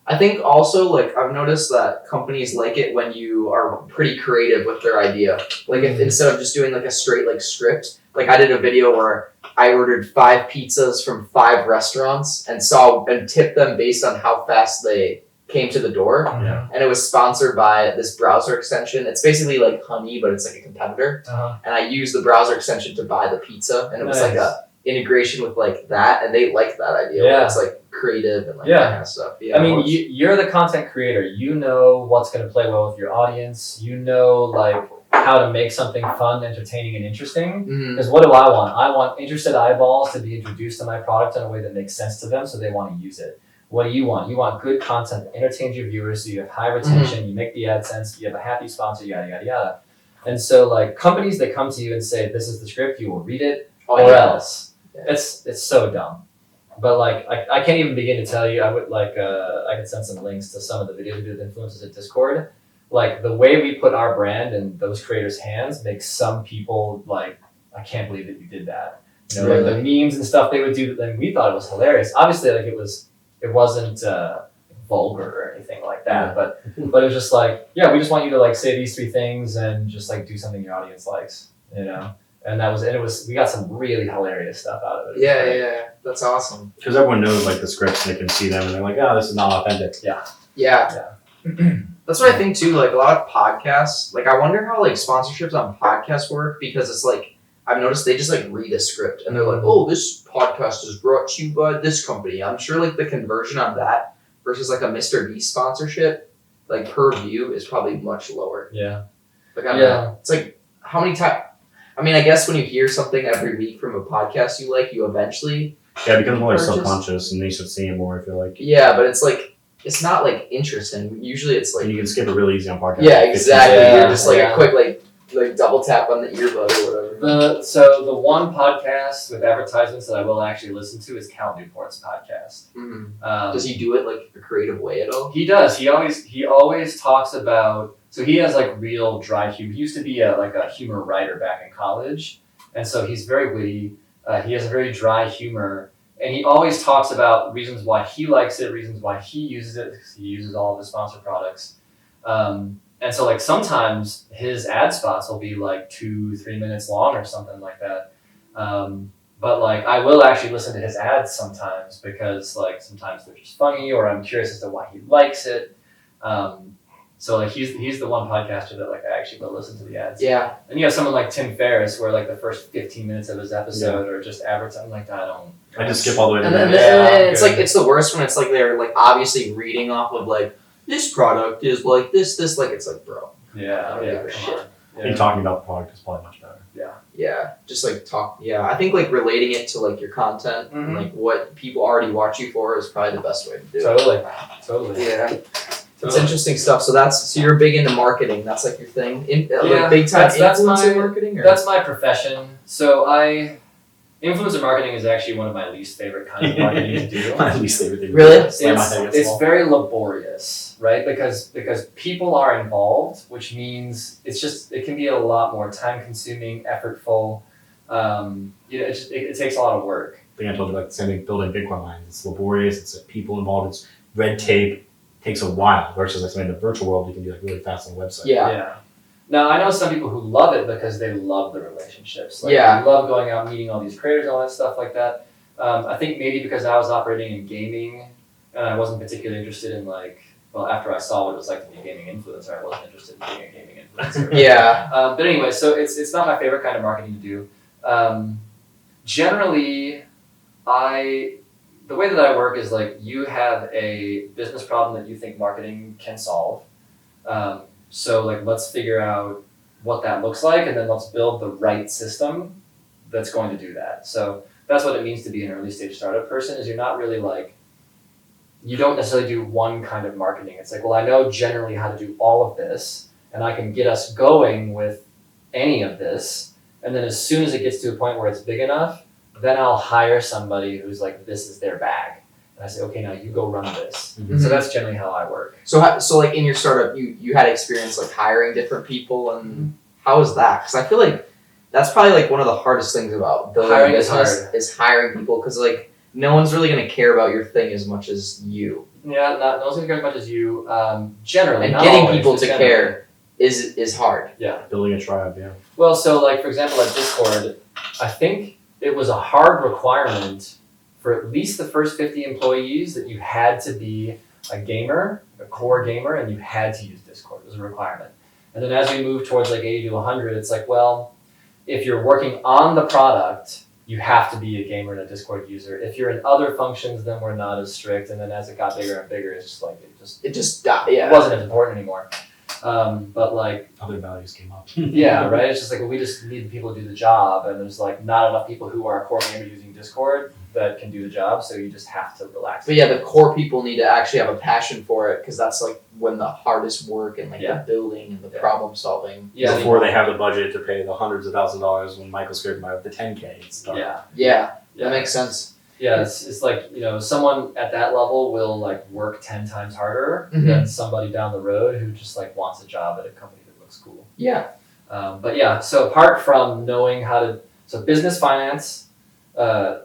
I think also, like, I've noticed that companies like it when you are pretty creative with their idea. Like, if instead of just doing, like, a straight, like, script, like, I did a video where I ordered 5 pizzas from 5 restaurants and tipped them based on how fast they came to the door. Yeah. And it was sponsored by this browser extension. It's basically like Honey, but it's, like, a competitor. Uh-huh. And I used the browser extension to buy the pizza, and it was, like, a integration with, like, that, and they liked that idea. Yeah. It's, like, creative and like that kind of stuff. Yeah, I mean, you're the content creator. You know what's going to play well with your audience. You know like how to make something fun, entertaining, and interesting. Because what do? I want interested eyeballs to be introduced to my product in a way that makes sense to them, so they want to use it. What do you want? You want good content that entertains your viewers, so you have high retention. You make the AdSense. You have a happy sponsor. Yada yada yada. And so, like companies that come to you and say, "This is the script," you will read it, or else. Yeah. It's so dumb. But like I can't even begin to tell you. I would like I could send some links to some of the videos we did with influencers at Discord. Like the way we put our brand in those creators' hands makes some people like, I can't believe that you did that. You know, like the memes and stuff they would do, and we thought it was hilarious. Obviously, like it wasn't vulgar or anything like that. But it was just like, yeah, we just want you to like say these 3 things and just like do something your audience likes. You know. And we got some really hilarious stuff out of it. Yeah. That's awesome. Because everyone knows like the scripts, they can see them, and they're like, oh, this is not authentic. Yeah. That's what I think too. Like a lot of podcasts, like I wonder how like sponsorships on podcasts work because it's like I've noticed they just like read a script and they're like, oh, this podcast is brought to you by this company. I'm sure like the conversion on that versus like a Mr. Beast sponsorship, like per view, is probably much lower. Yeah. Like I don't know. It's like how many times. I mean, I guess when you hear something every week from a podcast you like, you eventually it becomes more like purchase. subconscious, and then you start seeing it more. I feel like Yeah, but it's like it's not like interesting. Usually, it's like and you can skip it really easy on podcasts. yeah, like 15 exactly. seconds. You're just like Yeah. a quick like double tap on the earbud or whatever. So the one podcast with advertisements that I will actually listen to is Cal Newport's podcast. Does he do it like a creative way at all? He does. He always talks about. So he has like real dry humor. He used to be a humor writer back in college, and so he's very witty. He has a very dry humor, and he always talks about reasons why he likes it, reasons why he uses it, because he uses all of his sponsor products. And so like sometimes his ad spots will be like 2-3 minutes long or something like that. But like I will actually listen to his ads sometimes because like sometimes they're just funny or I'm curious as to why he likes it. So like he's the one podcaster that like I actually will listen to the ads. Yeah. And you have someone like Tim Ferriss where like the first 15 minutes of his episode are just advertising. Like I just skip all the way to And the then end. Yeah, it's good. like it's the worst when it's like they're like obviously reading off of like this product is like this like it's like bro. Yeah, I don't yeah, give a come shit. on. And Yeah. talking about the product is probably much better. Yeah, just like talk. Yeah, I think like relating it to like your content and Mhm. like what people already watch you for is probably the best way to do it. Totally. Yeah, it's Totally. interesting stuff. So you're big into marketing. That's like your thing. Yeah, Like big time that's influencer my- marketing. Or? That's my profession. So influencer marketing is actually one of my least favorite kind of marketing to do. My least favorite thing. to Really? do. Slam my head against the It's wall. very laborious, right? Because people are involved, which means it can be a lot more time consuming, effortful. It takes a lot of work. I think I told you about the same thing, building Bitcoin mines. It's laborious, it's people involved, it's red tape, takes a while. Versus like something in the virtual world you can do like really fast on a website. Yeah. Now I know some people who love it because they love the relationships. Like, Yeah. they love going out, meeting all these creators, and all that stuff like that. I think maybe because I was operating in gaming and I wasn't particularly interested in after I saw what it was like to be a gaming influencer, I wasn't interested in being a gaming influencer. Yeah. But anyway, so it's not my favorite kind of marketing to do. Generally, the way that I work is like you have a business problem that you think marketing can solve. So like let's figure out what that looks like, and then let's build the right system that's going to do that. So that's what it means to be an early stage startup person. Is you're not really like you don't necessarily do one kind of marketing. It's like, well, I know generally how to do all of this, and I can get us going with any of this. And then as soon as it gets to a point where it's big enough, then I'll hire somebody who's like, this is their bag. And I say, okay, now you go run this. Mhm. So that's generally how I work. So like in your startup, you had experience like hiring different people, and how was that? Because I feel like that's probably like one of the hardest things about building Hiring a is business hard. is hiring people, because like no one's really gonna care about your thing as much as you, Yeah, no one's gonna care as much as you. Generally, and not getting always, people but to generally. care is hard. Building a tribe, yeah. Well, so like for example at Discord, I think it was a hard requirement for at least the first 50 employees that you had to be a gamer, a core gamer, and you had to use Discord. It was a requirement. And then as we move towards like 80 to 100, it's like, well, if you're working on the product, you have to be a gamer and a Discord user. If you're in other functions, then we're not as strict. And then as it got bigger and bigger, it's just like It just died. Yeah. it wasn't as important anymore. But like, Other values came up. yeah, right. It's just like, well, we just need people to do the job, and there's like not enough people who are core gamers using Discord that can do the job. So you just have to relax. But yeah, the core people need to actually have a passion for it, because that's like when the hardest work and like Yeah. the building and the Yeah. problem solving. Yeah, Before they have the budget to pay the hundreds of thousands of dollars when Michael scared by the 10K. It's tough. yeah, Yeah, yeah. that makes sense. Yeah, it's like, someone at that level will like work 10 times harder Mhm. than somebody down the road who just like wants a job at a company that looks cool. Yeah. But yeah, so apart from knowing so business finance,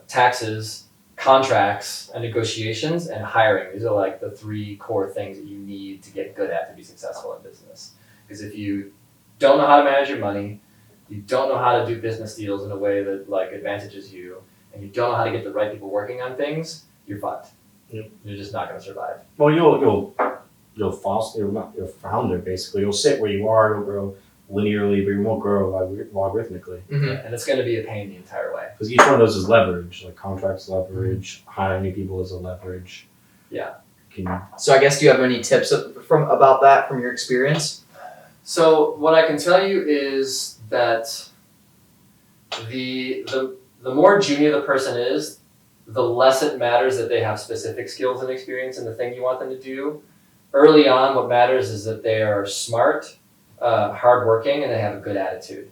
taxes, contracts, and negotiations, and hiring, these are like the three core things that you need to get good at to be successful in business. Because if you don't know how to manage your money, you don't know how to do business deals in a way that like advantages you, and you don't know how to get the right people working on things, you're fucked. Yep. You're just not going to survive. Well, you'll you'll foster your founder basically. You'll sit where you are. You'll grow linearly, but you won't grow logarithmically. Mhm. And it's going to be a pain the entire way. Because each one of those is leverage. Like contracts leverage, hiring new people is a leverage. Yeah. So I guess, do you have any tips about that from your experience? So what I can tell you is that the more junior the person is, the less it matters that they have specific skills and experience in the thing you want them to do. Early on, what matters is that they are smart, hardworking, and they have a good attitude.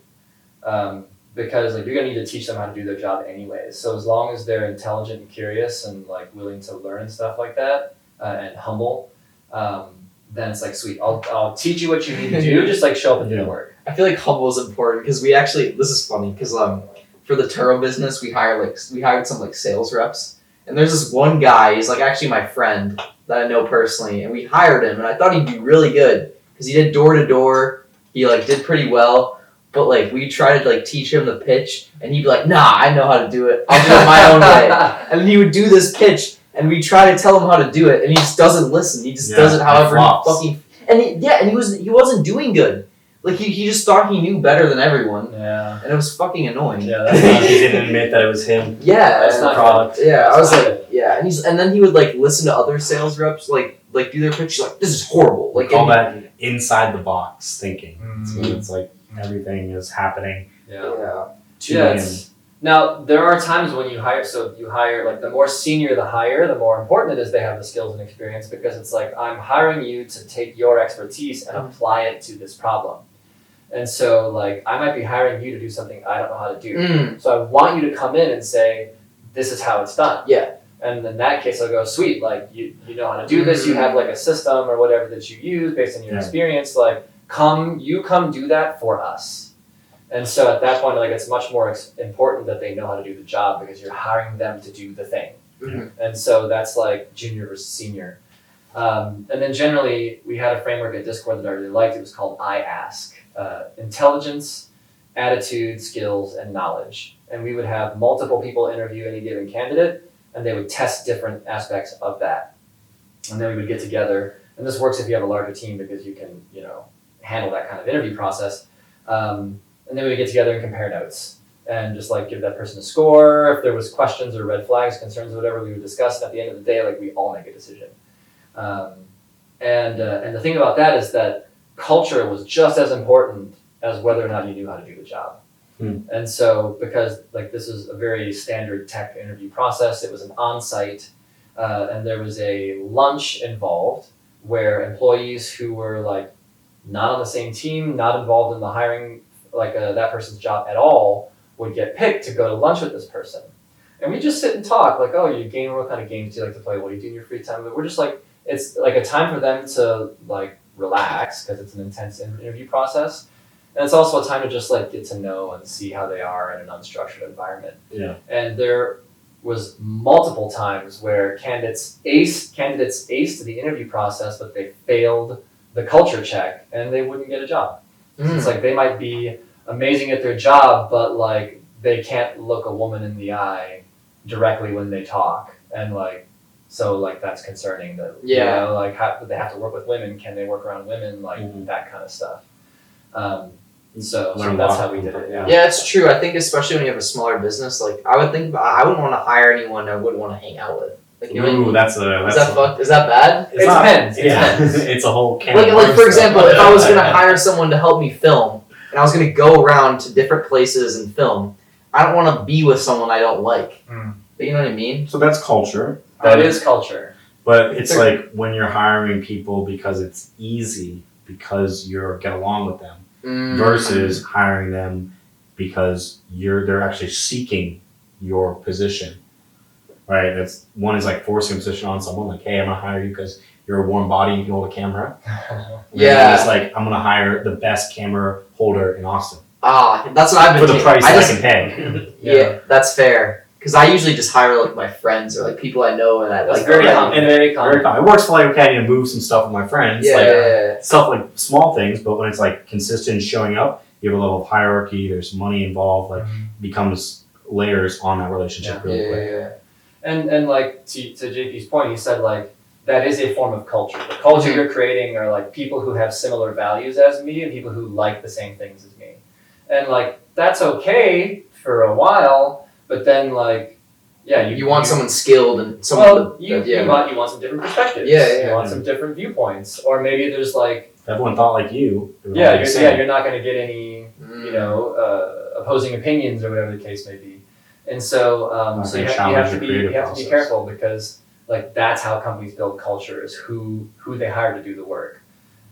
Because like you're gonna need to teach them how to do their job anyways. So as long as they're intelligent and curious and like willing to learn and stuff like that, and humble, then it's like sweet. I'll teach you what you need to do. Just like show up and do the work. I feel like humble is important because we actually, this is funny because for the Turo business we hired some like sales reps, and there's this one guy, he's like actually my friend that I know personally, and we hired him and I thought he'd be really good because he did door to door, he like did pretty well, but like we tried to like teach him the pitch and he'd be like, nah, I know how to do it, I'll do it my own way, and then he would do this pitch and we try to tell him how to do it and he just doesn't listen, he just does it however he fucking, and he wasn't doing good. Like, he just thought he knew better than everyone. Yeah. And it was fucking annoying. Yeah, that's not, He didn't admit that it was him. Yeah. That's not product. Yeah, I was That's like, yeah. And then he would, like, listen to other sales reps, like do their pitch. He's like, this is horrible. We Like, call that inside the box thinking. So Mm. it's like everything is happening. Yeah. To Yeah, him. now there are times when you hire like the more senior the hire, the more important it is they have the skills and experience, because it's like I'm hiring you to take your expertise and apply it to this problem. And so like I might be hiring you to do something I don't know how to do. Mm. So I want you to come in and say, this is how it's done. Yeah. And in that case I'll go, sweet, like you know how to do this, you have like a system or whatever that you use based on your experience, like come do that for us. And so at that point, like it's much more important that they know how to do the job because you're hiring them to do the thing. Mhm. And so that's like junior versus senior. And then generally, we had a framework at Discord that I really liked. It was called I Ask. Intelligence, attitude, skills, and knowledge. And we would have multiple people interview any given candidate, and they would test different aspects of that. And then we would get together, and this works if you have a larger team because you can, handle that kind of interview process. And then we would get together and compare notes and just like give that person a score. If there was questions or red flags, concerns, or whatever, we would discuss. And at the end of the day, like we all make a decision. And the thing about that is that culture was just as important as whether or not you knew how to do the job. And so because like this is a very standard tech interview process, it was an on-site and there was a lunch involved where employees who were like not on the same team, not involved in the hiring, like that person's job at all, would get picked to go to lunch with this person. And we just sit and talk like, oh, you game, what kind of games do you like to play? What do you do in your free time? But we're just like, it's like a time for them to like relax because it's an intense interview process. And it's also a time to just like get to know and see how they are in an unstructured environment. Yeah. And there was multiple times where candidates aced the interview process, but they failed the culture check and they wouldn't get a job. So it's like they might be amazing at their job, but like they can't look a woman in the eye directly when they talk. And like, so like that's concerning that, like how they have to work with women. Can they work around women? Like that kind of stuff. So that's how we did it. Yeah, it's true. I think especially when you have a smaller business, like I wouldn't want to hire anyone I wouldn't want to hang out with. Like, you know what I mean? Is that bad? It depends. It's a whole can like for example, if I was gonna hire someone to help me film and I was gonna go around to different places and film, I don't want to be with someone I don't like. But you know what I mean? So that's culture. That is culture. But it's like when you're hiring people because it's easy, because you get along with them, versus hiring them because they're actually seeking your position. Right? That's one is like forcing a position on someone, like, hey, I'm gonna hire you because you're a warm body, you can hold a camera. Yeah. It's like I'm gonna hire the best camera holder in Austin. That's what I've been for the price I can pay. Yeah, that's fair. Because I usually just hire like my friends or like people I know and I That's like. very common. Very common. It works for like, okay, I need to move some stuff with my friends. Stuff like small things, but when it's like consistent showing up, you have a level of hierarchy, there's money involved, like becomes layers on that relationship really quick. And like to JP's point, he said like that is a form of culture. The culture you're creating are like people who have similar values as me and people who like the same things as me. And like that's okay for a while, but then like you want someone skilled and someone you want some different perspectives. You want some different viewpoints. Or maybe there's like if everyone thought like you. You're not gonna get any opposing opinions or whatever the case may be. And so you have to be careful because like that's how companies build culture is who they hire to do the work.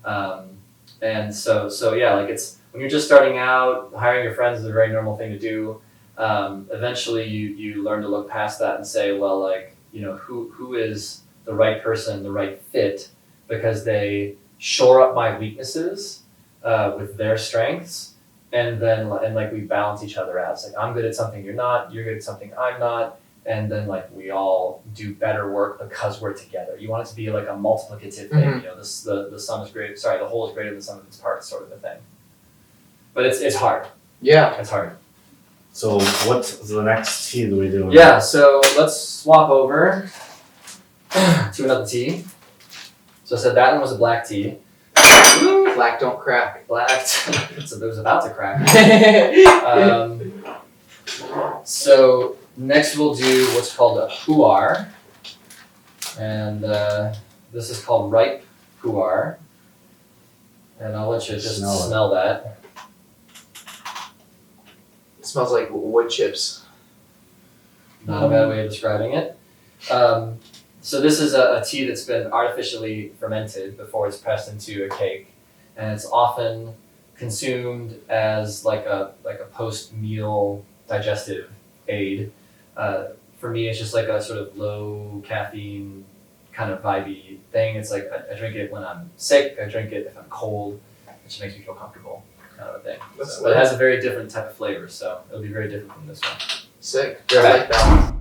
And so like it's when you're just starting out, hiring your friends is a very normal thing to do. Eventually you learn to look past that and say, well, like, who is the right person, the right fit, because they shore up my weaknesses with their strengths, and like we balance each other out. It's like I'm good at something you're not, you're good at something I'm not, and then like we all do better work because we're together. You want it to be like a multiplicative thing. The sum is great. Sorry, the whole is greater than the sum of its parts, sort of a thing. But it's hard. Yeah, it's hard. So what's the next tea that we do? Yeah, so let's swap over to another tea. So I said that one was a black tea. Black don't crack. Black, so it was about to crack. So next we'll do what's called a pu'er. And this is called ripe pu'er. And I'll let you just smell that. It smells like wood chips. Not a bad way of describing it. So this is a tea that's been artificially fermented before it's pressed into a cake, and it's often consumed as like a post-meal digestive aid. For me, it's just like a sort of low caffeine kind of vibey thing. It's like I drink it when I'm sick. I drink it if I'm cold. It just makes me feel comfortable, kind of a thing. But it has a very different type of flavor, so it'll be very different from this one. Sick. I like that one.